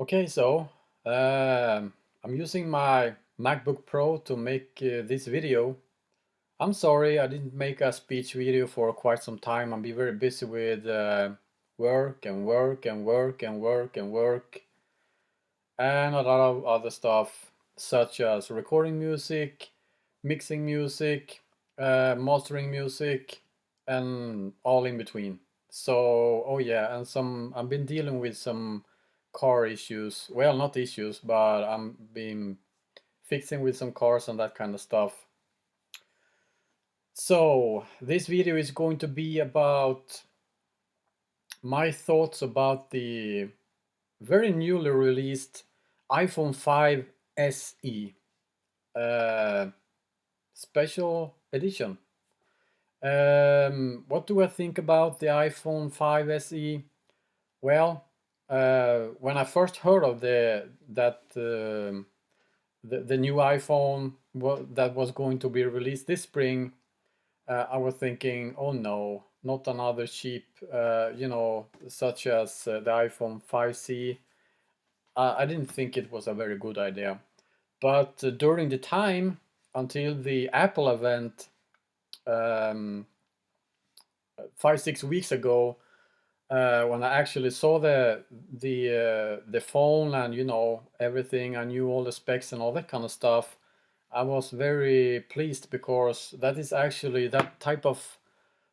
Okay, so I'm using my MacBook Pro to make this video. I'm sorry I didn't make a speech video for quite some time. I've been very busy with work and work and work and work and work and a lot of other stuff such as recording music, mixing music, mastering music, and all in between. So, oh yeah, and some I've been dealing with some car issues. Well, not issues, but I'm been fixing with some cars and that kind of stuff. So, this video is going to be about my thoughts about the very newly released iPhone 5 SE special edition. What do I think about the iPhone 5 SE? Well, when I first heard of the new iPhone that was going to be released this spring, I was thinking, oh no, not another cheap, such as the iPhone 5C. I didn't think it was a very good idea. But during the time until the Apple event, um, 5 6 weeks ago, when I actually saw the phone and everything, I knew all the specs and all that kind of stuff. I was very pleased because that is actually that type of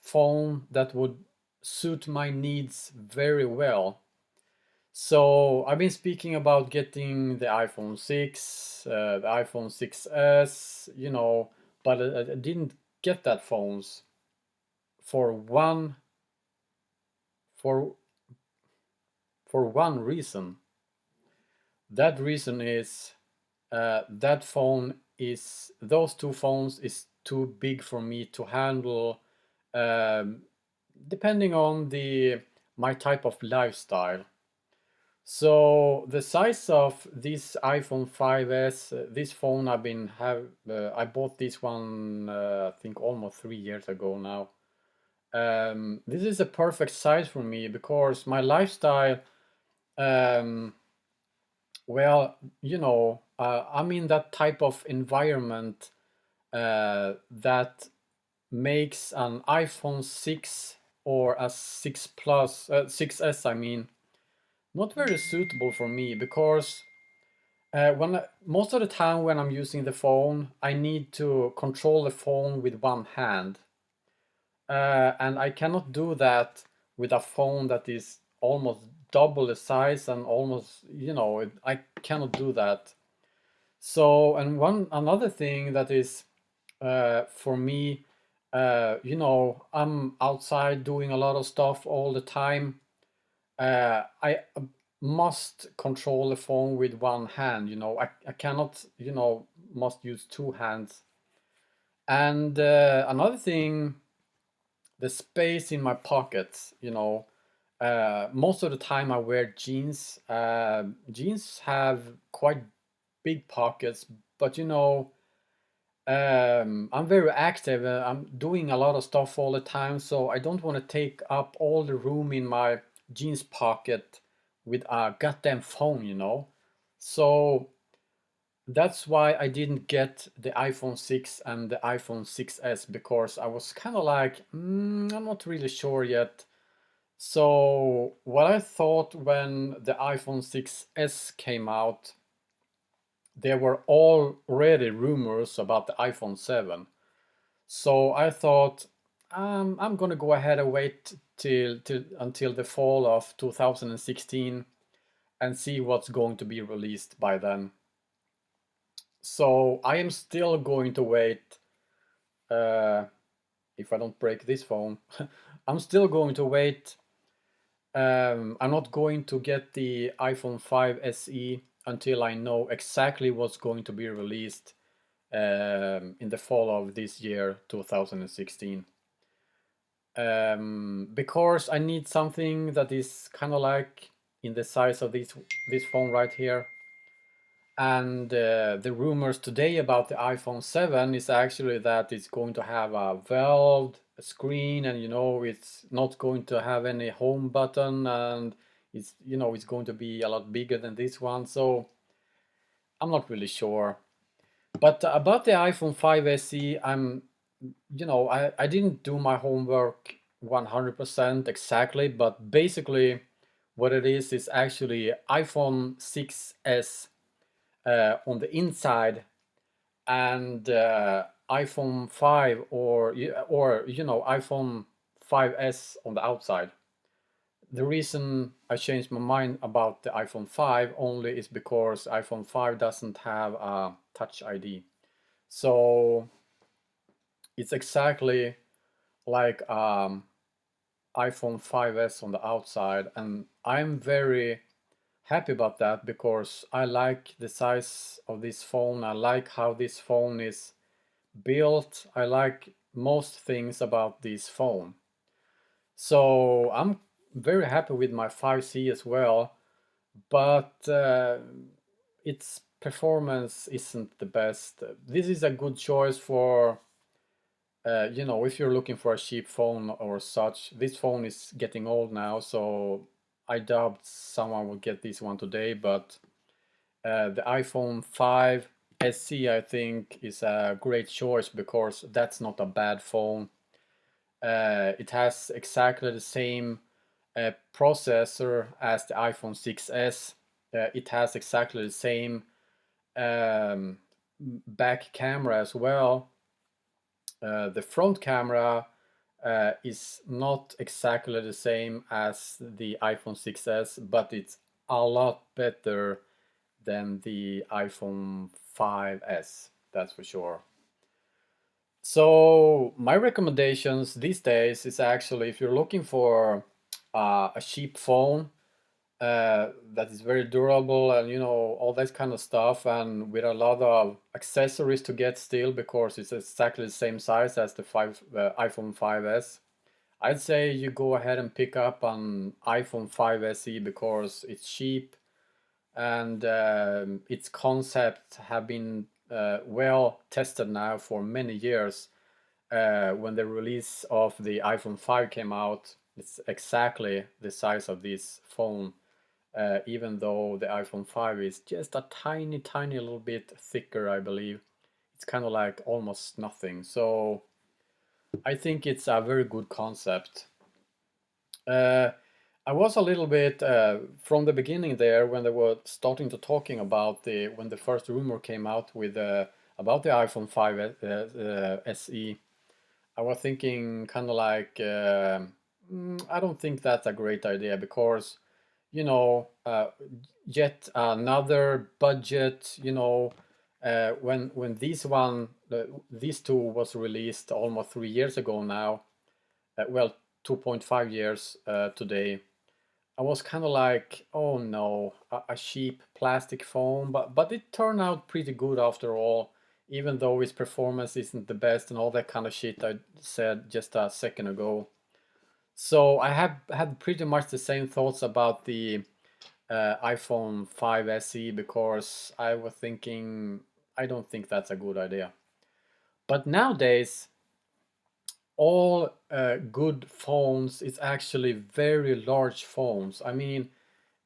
phone that would suit my needs very well. So I've been speaking about getting the iPhone 6, the iPhone 6s, but I didn't get that phones for one for for one reason. That reason is that phone is those two phones is too big for me to handle, um, depending on the my type of lifestyle. So the size of this iPhone 5s, this phone I bought this one I think almost 3 years ago now. This is a perfect size for me because my lifestyle, um, well, I'm in that type of environment that makes an iPhone 6 or a 6 Plus, 6s, I mean, not very suitable for me because most of the time when I'm using the phone, I need to control the phone with one hand, and I cannot do that with a phone that is almost double the size and almost, I cannot do that. So, and one another thing that is for me, I'm outside doing a lot of stuff all the time. I must control the phone with one hand. I cannot, must use two hands. And another thing, the space in my pockets. Most of the time I wear jeans. Jeans have quite big pockets, but I'm very active. I'm doing a lot of stuff all the time, so I don't want to take up all the room in my jeans pocket with a goddamn phone. So that's why I didn't get the iPhone 6 and the iPhone 6s because I was kind of like, I'm not really sure yet. So what I thought when the iPhone 6s came out, there were already rumors about the iPhone 7. So I thought, I'm gonna go ahead and wait till until the fall of 2016 and see what's going to be released by then. So I am still going to wait. Uh, if I don't break this phone, I'm still going to wait. I'm not going to get the iPhone 5 SE until I know exactly what's going to be released in the fall of this year, 2016. Because I need something that is kind of like in the size of this phone right here. And the rumors today about the iPhone 7 is actually that it's going to have a valved screen, and it's not going to have any home button, and It's, it's going to be a lot bigger than this one. So I'm not really sure. But about the iPhone 5 SE, I didn't do my homework 100% exactly, but basically what it is actually iPhone 6s on the inside, and iPhone 5, or iPhone 5s on the outside. The reason I changed my mind about the iPhone 5 only is because iPhone 5 doesn't have a Touch ID. So it's exactly like iPhone 5s on the outside, and I'm very happy about that because I like the size of this phone. I like how this phone is built. I like most things about this phone. So I'm very happy with my 5C as well, but its performance isn't the best. This is a good choice for, if you're looking for a cheap phone or such. This phone is getting old now, so I doubt someone will get this one today, but the iPhone 5 SE, I think, is a great choice because that's not a bad phone. It has exactly the same processor as the iPhone 6s. It has exactly the same um, back camera as well. The front camera is not exactly the same as the iPhone 6s, but it's a lot better than the iPhone 5s, that's for sure. So my recommendations these days is actually, if you're looking for a cheap phone that is very durable and all that kind of stuff, and with a lot of accessories to get still because it's exactly the same size as the iPhone 5s, I'd say you go ahead and pick up an iPhone 5 SE because it's cheap, and its concepts have been well tested now for many years. When the release of the iPhone 5 came out, it's exactly the size of this phone, even though the iPhone 5 is just a tiny, tiny little bit thicker, I believe. It's kind of like almost nothing. So I think it's a very good concept. Uh, I was a little bit from the beginning there when they were starting to talking about when the first rumor came out with about the iPhone 5 SE. I was thinking kind of like I don't think that's a great idea because you know yet another budget. When these two was released almost 3 years ago now, well, 2.5 years today. I was kind of like, oh no, a cheap plastic phone, but it turned out pretty good after all, even though its performance isn't the best and all that kind of shit I said just a second ago. So I have had pretty much the same thoughts about the iPhone 5 SE because I was thinking I don't think that's a good idea. But nowadays, all good phones is actually very large phones. I mean,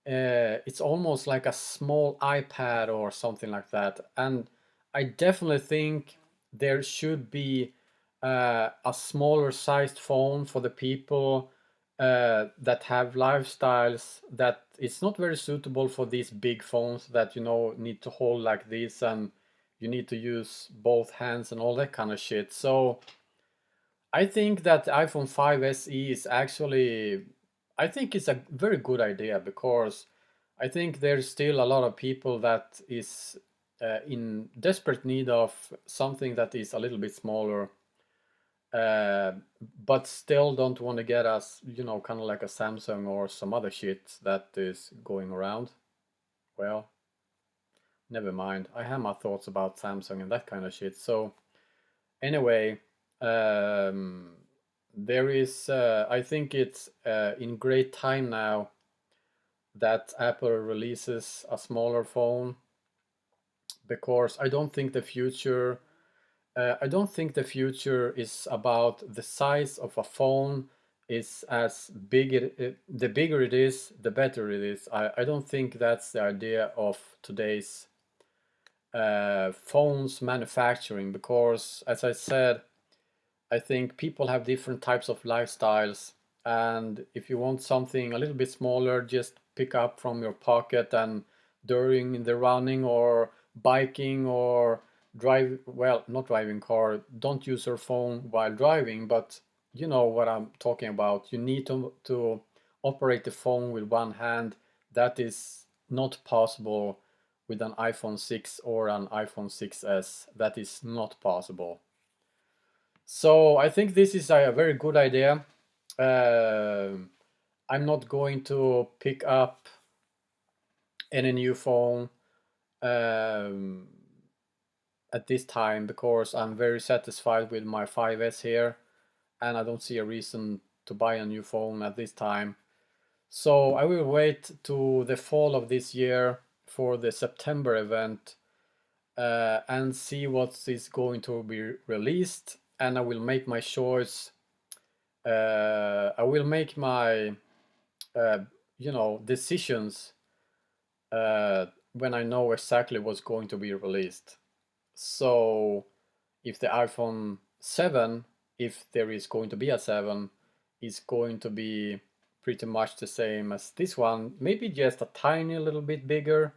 it's almost like a small iPad or something like that. And I definitely think there should be a smaller sized phone for the people that have lifestyles that it's not very suitable for these big phones that need to hold like this, and you need to use both hands and all that kind of shit. So I think that iPhone 5 SE is actually, I think it's a very good idea because I think there's still a lot of people that is in desperate need of something that is a little bit smaller, uh, but still don't want to get us, kind of like a Samsung or some other shit that is going around. Well, never mind. I have my thoughts about Samsung and that kind of shit. So anyway, um, there is, I think it's in great time now that Apple releases a smaller phone because I don't think the future is about the size of a phone is as big the bigger it is, the better it is. I don't think that's the idea of today's phones manufacturing, because as I said, I think people have different types of lifestyles, and if you want something a little bit smaller, just pick up from your pocket, and during the running or biking or drive, well, not driving car, don't use your phone while driving, but you know what I'm talking about. You need to operate the phone with one hand. That is not possible with an iPhone 6 or an iPhone 6s. That is not possible. So I think this is a very good idea. Um I'm not going to pick up any new phone um, at this time, because I'm very satisfied with my 5S here, and I don't see a reason to buy a new phone at this time. So I will wait to the fall of this year for the September event and see what is going to be released, and I will make my choice. I will make my uh, decisions when I know exactly what's going to be released. So if the iPhone 7, if there is going to be a 7, is going to be pretty much the same as this one, maybe just a tiny little bit bigger.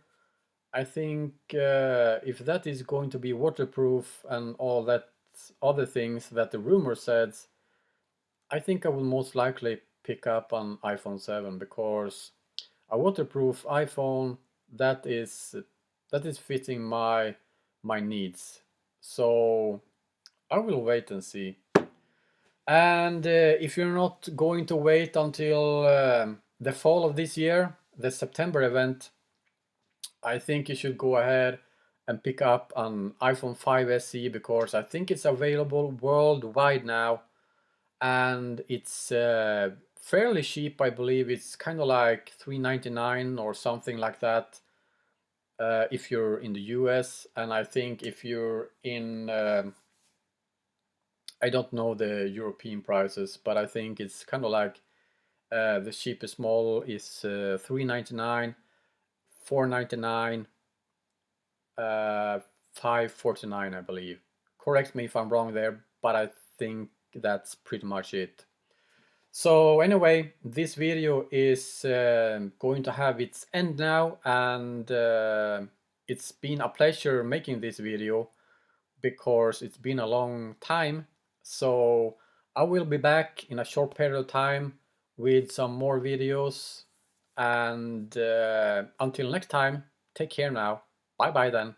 I think if that is going to be waterproof and all that other things that the rumor says, I think I will most likely pick up an iPhone 7, because a waterproof iPhone, that is fitting my needs. So I will wait and see. And if you're not going to wait until the fall of this year, the September event, I think you should go ahead and pick up an iPhone 5 SE, because I think it's available worldwide now, and it's fairly cheap. I believe it's kind of like $399 or something like that if you're in the US, and I think if you're in I don't know the European prices, but I think it's kind of like the cheapest model is 399, 499, 549, I believe. Correct me if I'm wrong there, but I think that's pretty much it. So anyway, this video is going to have its end now, and it's been a pleasure making this video, because it's been a long time. So I will be back in a short period of time with some more videos, and until next time, take care now. Bye bye then.